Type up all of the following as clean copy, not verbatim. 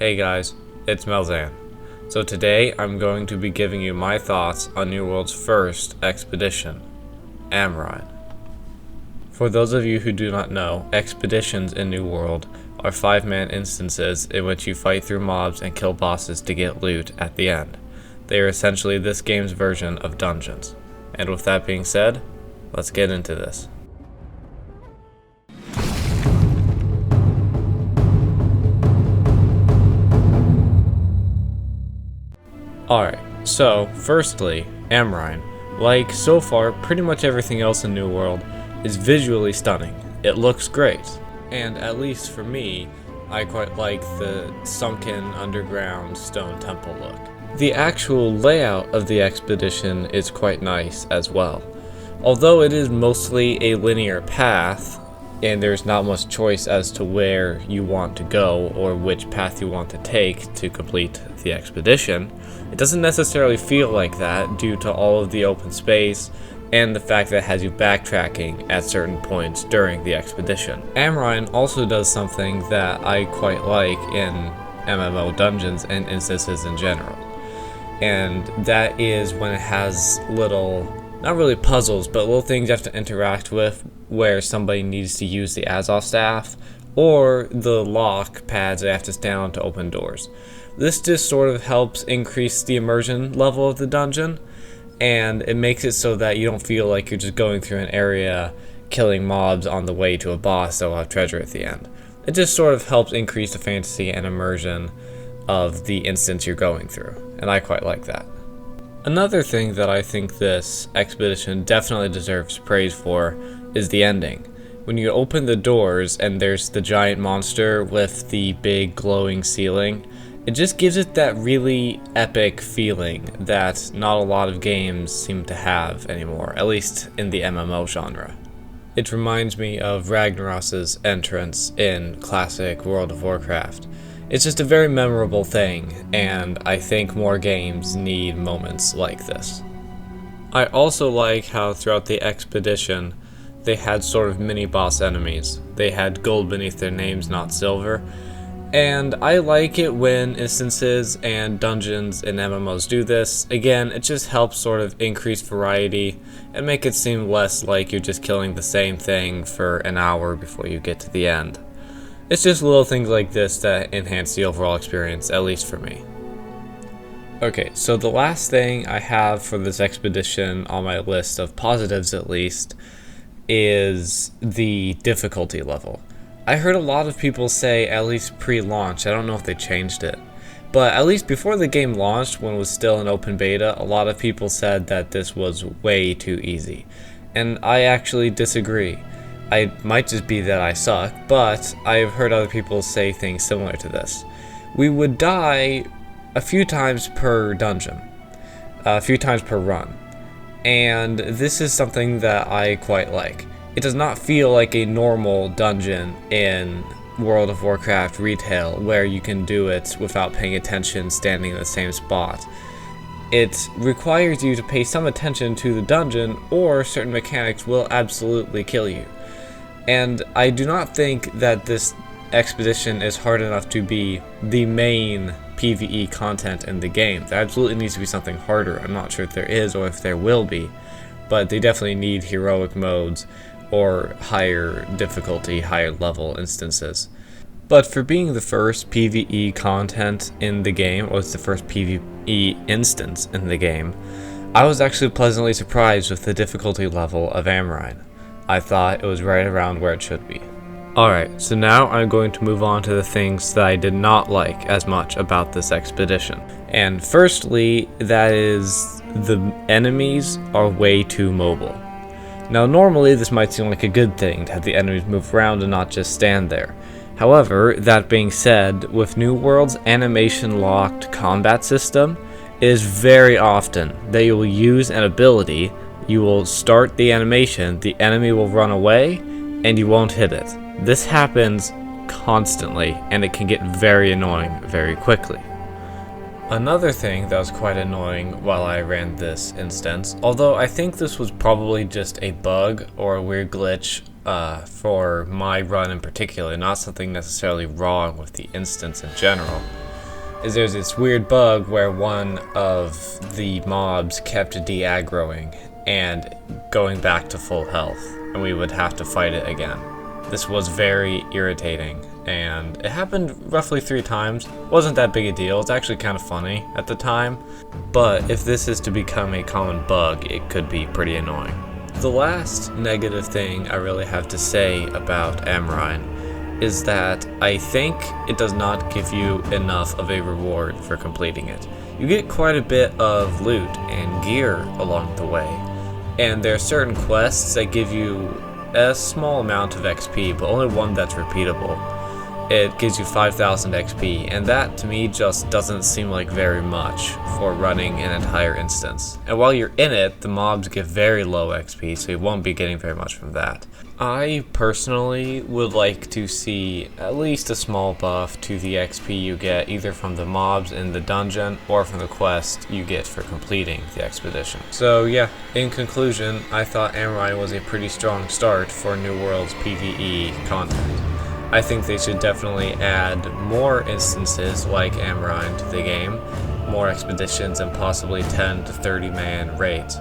Hey guys, it's Mel'zan. So today I'm going to be giving you my thoughts on New World's first expedition, Amrine. For those of you who do not know, expeditions in New World are 5-man instances in which you fight through mobs and kill bosses to get loot at the end. They are essentially this game's version of dungeons. And with that being said, let's get into this. Alright, so firstly, Amrine, like so far pretty much everything else in New World, is visually stunning. It looks great, and at least for me, I quite like the sunken underground stone temple look. The actual layout of the expedition is quite nice as well. Although it is mostly a linear path, and there's not much choice as to where you want to go or which path you want to take to complete the expedition, it doesn't necessarily feel like that due to all of the open space and the fact that it has you backtracking at certain points during the expedition. Amrine also does something that I quite like in MMO dungeons and instances in general, and that is when it has little, not really puzzles, but little things you have to interact with where somebody needs to use the Azov staff or the lock pads they have to stand on to open doors. This just sort of helps increase the immersion level of the dungeon, and it makes it so that you don't feel like you're just going through an area killing mobs on the way to a boss that will have treasure at the end. It just sort of helps increase the fantasy and immersion of the instance you're going through, and I quite like that. Another thing that I think this expedition definitely deserves praise for is the ending. When you open the doors and there's the giant monster with the big glowing ceiling, it just gives it that really epic feeling that not a lot of games seem to have anymore, at least in the MMO genre. It reminds me of Ragnaros's entrance in classic World of Warcraft. It's just a very memorable thing, and I think more games need moments like this. I also like how throughout the expedition they had sort of mini-boss enemies. They had gold beneath their names, not silver. And I like it when instances and dungeons in MMOs do this. Again, it just helps sort of increase variety and make it seem less like you're just killing the same thing for an hour before you get to the end. It's just little things like this that enhance the overall experience, at least for me. Okay, so the last thing I have for this expedition on my list of positives at least is the difficulty level. I heard a lot of people say, at least pre-launch, I don't know if they changed it, but at least before the game launched, when it was still in open beta, a lot of people said that this was way too easy. And I actually disagree. It might just be that I suck, but I've heard other people say things similar to this. We would die a few times per dungeon, a few times per run, and this is something that I quite like. It does not feel like a normal dungeon in World of Warcraft retail where you can do it without paying attention standing in the same spot. It requires you to pay some attention to the dungeon or certain mechanics will absolutely kill you. And I do not think that this expedition is hard enough to be the main PvE content in the game. There absolutely needs to be something harder. I'm not sure if there is or if there will be, but they definitely need heroic modes or higher difficulty, higher level instances. But for being the first PvE content in the game, or it's the first PvE instance in the game, I was actually pleasantly surprised with the difficulty level of Amrine. I thought it was right around where it should be. Alright, so now I'm going to move on to the things that I did not like as much about this expedition. And firstly, that is the enemies are way too mobile. Now normally this might seem like a good thing to have the enemies move around and not just stand there. However, that being said, with New World's animation locked combat system, it is very often that you will use an ability, you will start the animation, the enemy will run away, and you won't hit it. This happens constantly, and it can get very annoying very quickly. Another thing that was quite annoying while I ran this instance, although I think this was probably just a bug or a weird glitch for my run in particular, not something necessarily wrong with the instance in general, is there's this weird bug where one of the mobs kept de-aggroing and going back to full health, and we would have to fight it again. This was very irritating, and it happened roughly 3 times. Wasn't that big a deal. It's actually kind of funny at the time, but if this is to become a common bug, it could be pretty annoying. The last negative thing I really have to say about Amrine is that I think it does not give you enough of a reward for completing it. You get quite a bit of loot and gear along the way, and there are certain quests that give you a small amount of XP, but only one that's repeatable. It gives you 5,000 XP, and that to me just doesn't seem like very much for running an entire instance. And while you're in it, the mobs give very low XP, so you won't be getting very much from that. I personally would like to see at least a small buff to the XP you get either from the mobs in the dungeon or from the quest you get for completing the expedition. So yeah, in conclusion, I thought Amrine was a pretty strong start for New World's PvE content. I think they should definitely add more instances like Amrine to the game, more expeditions, and possibly 10 to 30 man raids.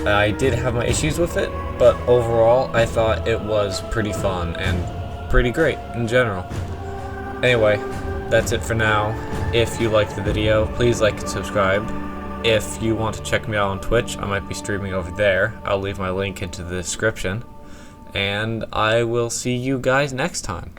I did have my issues with it, but overall I thought it was pretty fun and pretty great in general. Anyway, that's it for now. If you liked the video, please like and subscribe. If you want to check me out on Twitch, I might be streaming over there. I'll leave my link into the description. And I will see you guys next time.